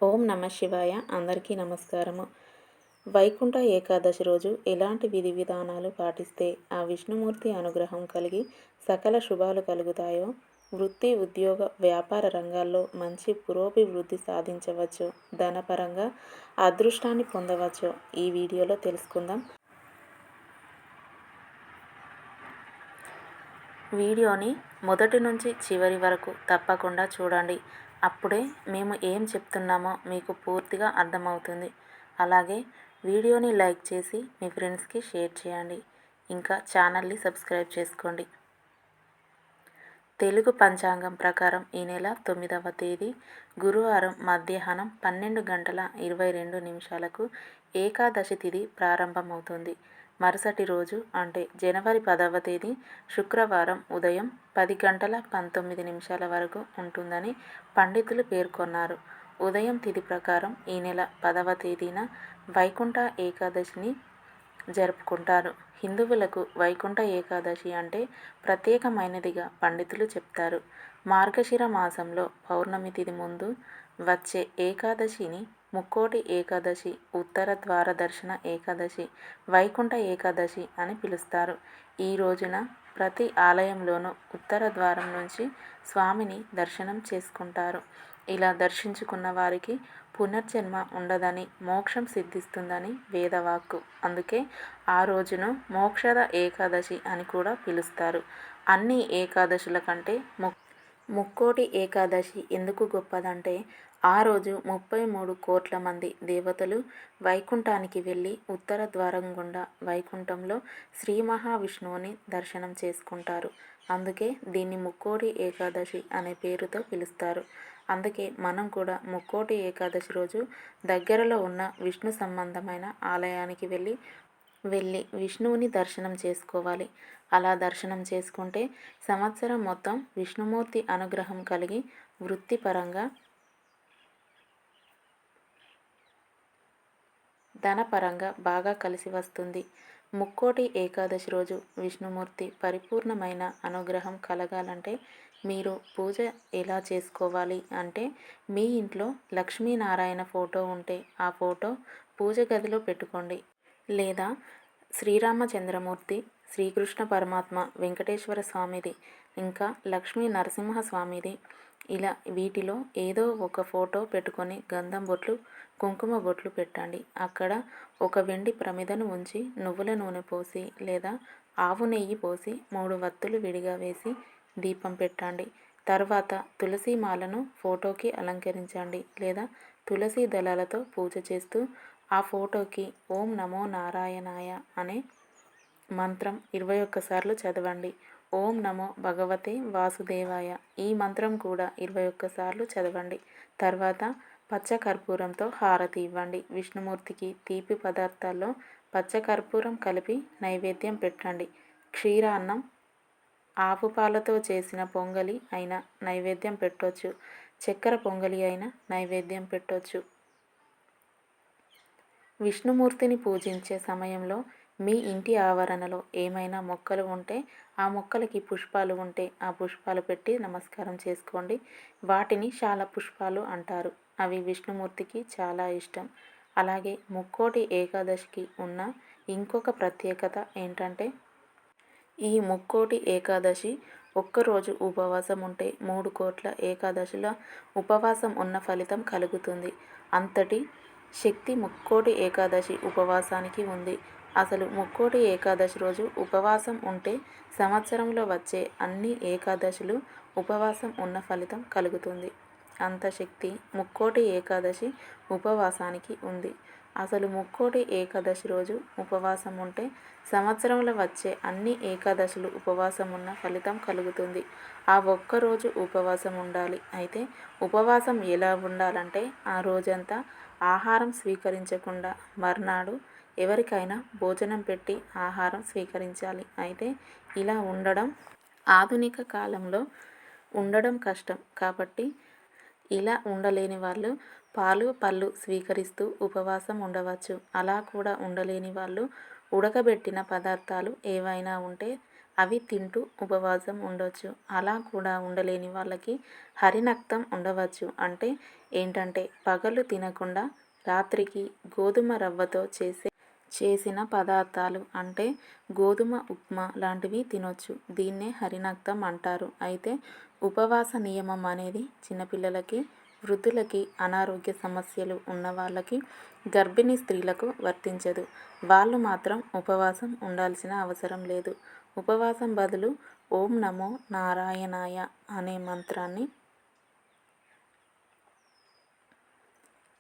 ఓం నమ శివాయ. అందరికీ నమస్కారము. వైకుంఠ ఏకాదశి రోజు ఎలాంటి విధి విధానాలు పాటిస్తే ఆ విష్ణుమూర్తి అనుగ్రహం కలిగి సకల శుభాలు కలుగుతాయో, వృత్తి, ఉద్యోగ, వ్యాపార రంగాల్లో మంచి పురోభివృద్ధి సాధించవచ్చు, ధనపరంగా అదృష్టాన్ని పొందవచ్చో ఈ వీడియోలో తెలుసుకుందాం. వీడియోని మొదటి నుంచి చివరి వరకు తప్పకుండా చూడండి. అప్పుడే మేము ఏం చెప్తున్నామో మీకు పూర్తిగా అర్థమవుతుంది. అలాగే వీడియోని లైక్ చేసి మీ ఫ్రెండ్స్కి షేర్ చేయండి. ఇంకా ఛానల్ని సబ్స్క్రైబ్ చేసుకోండి. తెలుగు పంచాంగం ప్రకారం ఈ నెల 9వ తేదీ గురువారం మధ్యాహ్నం 12:22 ఏకాదశి తిథి ప్రారంభమవుతుంది. మరుసటి రోజు అంటే జనవరి 10వ తేదీ శుక్రవారం ఉదయం 10:19 వరకు ఉంటుందని పండితులు పేర్కొన్నారు. ఉదయం తిథి ప్రకారం ఈ నెల 10వ తేదీన వైకుంఠ ఏకాదశిని జరుపుకుంటారు. హిందువులకు వైకుంఠ ఏకాదశి అంటే ప్రత్యేకమైనదిగా పండితులు చెప్తారు. మార్గశిర మాసంలో పౌర్ణమి తిథి ముందు వచ్చే ఏకాదశిని ముక్కోటి ఏకాదశి, ఉత్తర ద్వార దర్శన ఏకాదశి, వైకుంఠ ఏకాదశి అని పిలుస్తారు. ఈ రోజున ప్రతి ఆలయంలోనూ ఉత్తర ద్వారం నుంచి స్వామిని దర్శనం చేసుకుంటారు. ఇలా దర్శించుకున్న వారికి పునర్జన్మ ఉండదని, మోక్షం సిద్ధిస్తుందని వేదవాక్కు. అందుకే ఆ రోజును మోక్షద ఏకాదశి అని కూడా పిలుస్తారు. అన్ని ఏకాదశుల కంటే ముక్కోటి ఏకాదశి ఎందుకు గొప్పదంటే, ఆ రోజు 33 కోట్ల మంది దేవతలు వైకుంఠానికి వెళ్ళి ఉత్తర ద్వారం గుండా వైకుంఠంలో శ్రీ మహావిష్ణువుని దర్శనం చేసుకుంటారు. అందుకే దీన్ని ముక్కోటి ఏకాదశి అనే పేరుతో పిలుస్తారు. అందుకే మనం కూడా ముక్కోటి ఏకాదశి రోజు దగ్గరలో ఉన్న విష్ణు సంబంధమైన ఆలయానికి వెళ్ళి విష్ణువుని దర్శనం చేసుకోవాలి. అలా దర్శనం చేసుకుంటే సంవత్సరం మొత్తం విష్ణుమూర్తి అనుగ్రహం కలిగి వృత్తిపరంగా, ధనపరంగా బాగా కలిసి వస్తుంది. ముక్కోటి ఏకాదశి రోజు విష్ణుమూర్తి పరిపూర్ణమైన అనుగ్రహం కలగాలంటే మీరు పూజ ఎలా చేసుకోవాలి అంటే, మీ ఇంట్లో లక్ష్మీనారాయణ ఫోటో ఉంటే ఆ ఫోటో పూజ గదిలో పెట్టుకోండి. లేదా శ్రీరామచంద్రమూర్తి, శ్రీకృష్ణ పరమాత్మ, వెంకటేశ్వర స్వామిది, ఇంకా లక్ష్మీ నరసింహస్వామిది, ఇలా వీటిలో ఏదో ఒక ఫోటో పెట్టుకొని గంధం బొట్లు, కుంకుమ బొట్లు పెట్టండి. అక్కడ ఒక వెండి ప్రమిదను ఉంచి నువ్వుల నూనె పోసి లేదా ఆవు నెయ్యి పోసి 3 వత్తులు విడిగా వేసి దీపం పెట్టండి. తర్వాత తులసి మాలను ఫోటోకి అలంకరించండి లేదా తులసి దళాలతో పూజ చేస్తూ ఆ ఫోటోకి ఓం నమో నారాయణాయ అనే మంత్రం 21 సార్లు చదవండి. ఓం నమో భగవతే వాసుదేవాయ ఈ మంత్రం కూడా 21 సార్లు చదవండి. తర్వాత పచ్చకర్పూరంతో హారతి ఇవ్వండి. విష్ణుమూర్తికి తీపి పదార్థాల్లో పచ్చకర్పూరం కలిపి నైవేద్యం పెట్టండి. క్షీరాన్నం, ఆవు పాలతో చేసిన పొంగలి అయినా నైవేద్యం పెట్టొచ్చు. చక్కెర పొంగలి అయినా నైవేద్యం పెట్టొచ్చు. విష్ణుమూర్తిని పూజించే సమయంలో మీ ఇంటి ఆవరణలో ఏమైనా మొక్కలు ఉంటే ఆ మొక్కలకి పుష్పాలు ఉంటే ఆ పుష్పాలు పెట్టి నమస్కారం చేసుకోండి. వాటిని శాల పుష్పాలు అంటారు. అవి విష్ణుమూర్తికి చాలా ఇష్టం. అలాగే ముక్కోటి ఏకాదశికి ఉన్న ఇంకొక ప్రత్యేకత ఏంటంటే, ఈ ముక్కోటి ఏకాదశి ఒక్కరోజు ఉపవాసం ఉంటే 3 కోట్ల ఏకాదశుల ఉపవాసం ఉన్న ఫలితం కలుగుతుంది. అంతటి శక్తి ముక్కోటి ఏకాదశి ఉపవాసానికి ఉంది. అసలు ముక్కోటి ఏకాదశి రోజు ఉపవాసం ఉంటే సంవత్సరంలో వచ్చే అన్ని ఏకాదశులు ఉపవాసం ఉన్న ఫలితం కలుగుతుంది. అంత శక్తి ముక్కోటి ఏకాదశి ఉపవాసానికి ఉంది. అసలు ముక్కోటి ఏకాదశి రోజు ఉపవాసం ఉంటే సంవత్సరంలో వచ్చే అన్ని ఏకాదశులు ఉపవాసం ఉన్న ఫలితం కలుగుతుంది. ఆ ఒక్కరోజు ఉపవాసం ఉండాలి. అయితే ఉపవాసం ఎలా ఉండాలంటే, ఆ రోజంతా ఆహారం స్వీకరించకుండా మర్నాడు ఎవరికైనా భోజనం పెట్టి ఆహారం స్వీకరించాలి. అయితే ఇలా ఉండడం ఆధునిక కాలంలో ఉండడం కష్టం. కాబట్టి ఇలా ఉండలేని వాళ్ళు పాలు, పళ్ళు స్వీకరిస్తూ ఉపవాసం ఉండవచ్చు. అలా కూడా ఉండలేని వాళ్ళు ఉడకబెట్టిన పదార్థాలు ఏవైనా ఉంటే అవి తింటూ ఉపవాసం ఉండొచ్చు. అలా కూడా ఉండలేని వాళ్ళకి హరినక్తం ఉండవచ్చు. అంటే ఏంటంటే పగలు తినకుండా రాత్రికి గోధుమ రవ్వతో చేసిన పదార్థాలు అంటే గోధుమ ఉప్మా లాంటివి తినొచ్చు. దీన్నే హరినక్తం అంటారు. అయితే ఉపవాస నియమం అనేది చిన్నపిల్లలకి, వృద్ధులకి, అనారోగ్య సమస్యలు ఉన్నవాళ్ళకి, గర్భిణీ స్త్రీలకు వర్తించదు. వాళ్ళు మాత్రం ఉపవాసం ఉండాల్సిన అవసరం లేదు. ఉపవాసం బదులు ఓం నమో నారాయణాయ అనే మంత్రాన్ని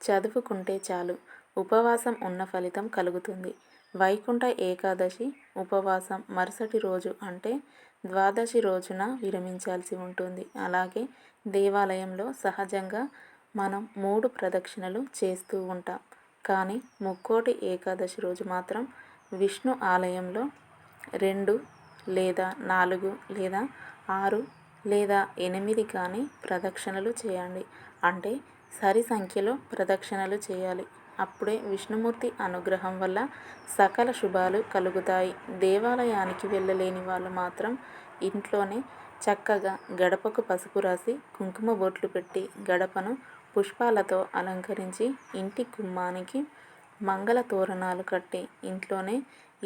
చదువుకుంటే చాలు ఉపవాసం ఉన్న ఫలితం కలుగుతుంది. వైకుంఠ ఏకాదశి ఉపవాసం మరుసటి రోజు అంటే ద్వాదశి రోజున విరమించాల్సి ఉంటుంది. అలాగే దేవాలయంలో సహజంగా మనం 3 ప్రదక్షిణలు చేస్తూ ఉంటాం. కానీ ముక్కోటి ఏకాదశి రోజు మాత్రం విష్ణు ఆలయంలో 2 లేదా 4 లేదా 6 లేదా 8 కానీ ప్రదక్షిణలు చేయండి. అంటే సరి సంఖ్యలో ప్రదక్షిణలు చేయాలి. అప్పుడే విష్ణుమూర్తి అనుగ్రహం వల్ల సకల శుభాలు కలుగుతాయి. దేవాలయానికి వెళ్ళలేని వాళ్ళు మాత్రం ఇంట్లోనే చక్కగా గడపకు పసుపు రాసి కుంకుమ బొట్లు పెట్టి గడపను పుష్పాలతో అలంకరించి ఇంటి గుమ్మానికి మంగళ తోరణాలు కట్టి ఇంట్లోనే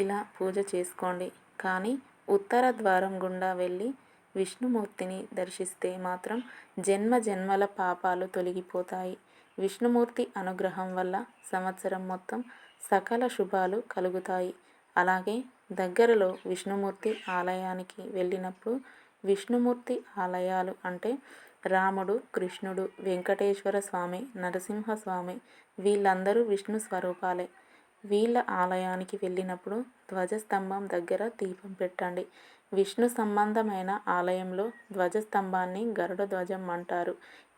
ఇలా పూజ చేసుకోండి. కానీ ఉత్తర ద్వారం గుండా వెళ్ళి విష్ణుమూర్తిని దర్శిస్తే మాత్రం జన్మ జన్మల పాపాలు తొలగిపోతాయి. విష్ణుమూర్తి అనుగ్రహం వల్ల సంవత్సరం మొత్తం సకల శుభాలు కలుగుతాయి. అలాగే దగ్గరలో విష్ణుమూర్తి ఆలయానికి వెళ్ళినప్పుడు విష్ణుమూర్తి ఆలయాలు అంటే రాముడు, కృష్ణుడు, వెంకటేశ్వర స్వామి, నరసింహస్వామి వీళ్ళందరూ విష్ణు స్వరూపాలే. వీళ్ళ ఆలయానికి వెళ్ళినప్పుడు ధ్వజస్తంభం దగ్గర దీపం పెట్టండి. విష్ణు సంబంధమైన ఆలయంలో ధ్వజస్తంభాన్ని గరుడ ధ్వజం అంటారు.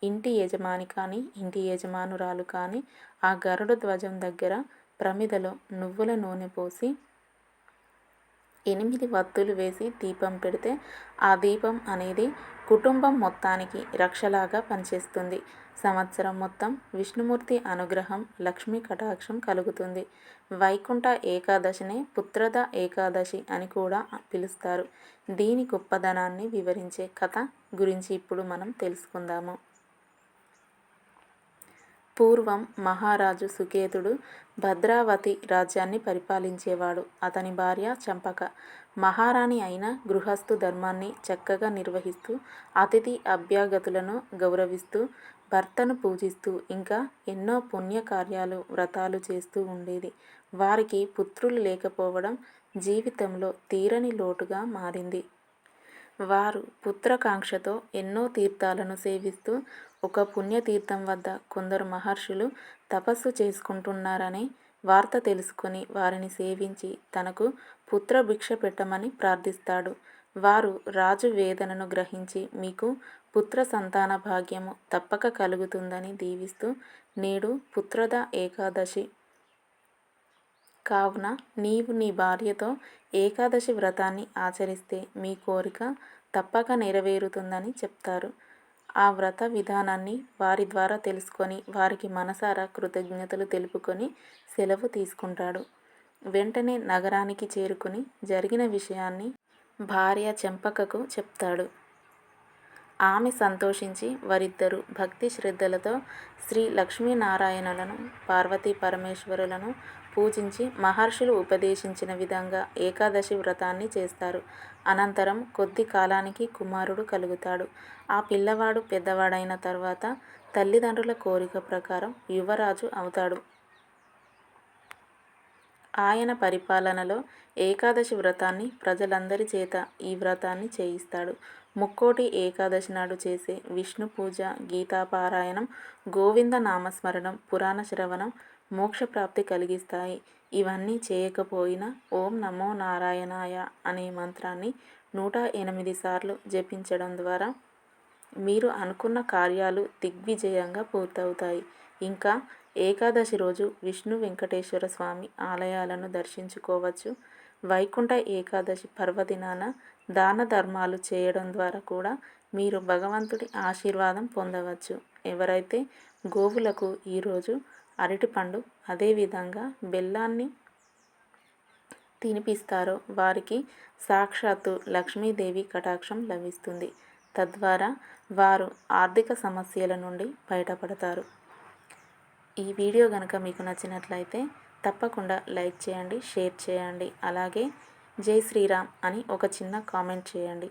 ఇంటి యజమాని కానీ ఇంటి యజమానురాలు కానీ ఆ గరుడ ధ్వజం దగ్గర ప్రమిదలో నువ్వుల నూనె పోసి 8 వత్తులు వేసి దీపం పెడితే ఆ దీపం అనేది కుటుంబం మొత్తానికి రక్షలాగా పనిచేస్తుంది. సంవత్సరం మొత్తం విష్ణుమూర్తి అనుగ్రహం, లక్ష్మీ కటాక్షం కలుగుతుంది. వైకుంఠ ఏకాదశినే పుత్రద ఏకాదశి అని కూడా పిలుస్తారు. దీని గొప్పదనాన్ని వివరించే కథ గురించి ఇప్పుడు మనం తెలుసుకుందాము. పూర్వం మహారాజు సుకేతుడు భద్రావతి రాజ్యాన్ని పరిపాలించేవాడు. అతని భార్య చంపక మహారాణి అయిన గృహస్థు ధర్మాన్ని చక్కగా నిర్వహిస్తూ అతిథి అభ్యాగతులను గౌరవిస్తూ భర్తను పూజిస్తూ ఇంకా ఎన్నో పుణ్యకార్యాలు వ్రతాలు చేస్తూ ఉండేది. వారికి పుత్రులు లేకపోవడం జీవితంలో తీరని లోటుగా మారింది. వారు పుత్రకాంక్షతో ఎన్నో తీర్థాలను సేవిస్తూ ఒక పుణ్యతీర్థం వద్ద కొందరు మహర్షులు తపస్సు చేసుకుంటున్నారనే వార్త తెలుసుకొని వారిని సేవించి తనకు పుత్రభిక్ష పెట్టమని ప్రార్థిస్తాడు. వారు రాజు వేదనను గ్రహించి మీకు పుత్ర సంతాన భాగ్యము తప్పక కలుగుతుందని దీవిస్తూ నేడు పుత్రద ఏకాదశి కావున నీవు నీ భార్యతో ఏకాదశి వ్రతాన్ని ఆచరిస్తే మీ కోరిక తప్పక నెరవేరుతుందని చెప్తారు. ఆ వ్రత విధానాన్ని వారి ద్వారా తెలుసుకొని వారికి మనసారా కృతజ్ఞతలు తెలుపుకొని సెలవు తీసుకుంటాడు. వెంటనే నగరానికి చేరుకుని జరిగిన విషయాన్ని భార్య చెంపకకు చెప్తాడు. ఆమె సంతోషించి వారిద్దరూ భక్తి శ్రద్ధలతో శ్రీ లక్ష్మీనారాయణులను, పార్వతీ పరమేశ్వరులను పూజించి మహర్షులు ఉపదేశించిన విధంగా ఏకాదశి వ్రతాన్ని చేస్తారు. అనంతరం కొద్ది కాలానికి కుమారుడు కలుగుతాడు. ఆ పిల్లవాడు పెద్దవాడైన తర్వాత తల్లిదండ్రుల కోరిక ప్రకారం యువరాజు అవుతాడు. ఆయన పరిపాలనలో ఏకాదశి వ్రతాన్ని ప్రజలందరి చేత ఈ వ్రతాన్ని చేయిస్తాడు. ముక్కోటి ఏకాదశి నాడు చేసే విష్ణు పూజ, గీతాపారాయణం, గోవింద నామస్మరణం, పురాణ శ్రవణం మోక్షప్రాప్తి కలిగిస్తాయి. ఇవన్నీ చేయకపోయినా ఓం నమో నారాయణాయ అనే మంత్రాన్ని 108 సార్లు జపించడం ద్వారా మీరు అనుకున్న కార్యాలు దిగ్విజయంగా పూర్తవుతాయి. ఇంకా ఏకాదశి రోజు విష్ణు వెంకటేశ్వర స్వామి ఆలయాలను దర్శించుకోవచ్చు. వైకుంఠ ఏకాదశి పర్వదినాన దాన ధర్మాలు చేయడం ద్వారా కూడా మీరు భగవంతుడి ఆశీర్వాదం పొందవచ్చు. ఎవరైతే గోవులకు ఈరోజు అరటిపండు అదేవిధంగా బెల్లాన్ని తినిపిస్తారో వారికి సాక్షాత్తు లక్ష్మీదేవి కటాక్షం లభిస్తుంది. తద్వారా వారు ఆర్థిక సమస్యల నుండి బయటపడతారు. ఈ వీడియో కనుక మీకు నచ్చినట్లయితే తప్పకుండా లైక్ చేయండి, షేర్ చేయండి. అలాగే జై శ్రీరామ్ అని ఒక చిన్న కామెంట్ చేయండి.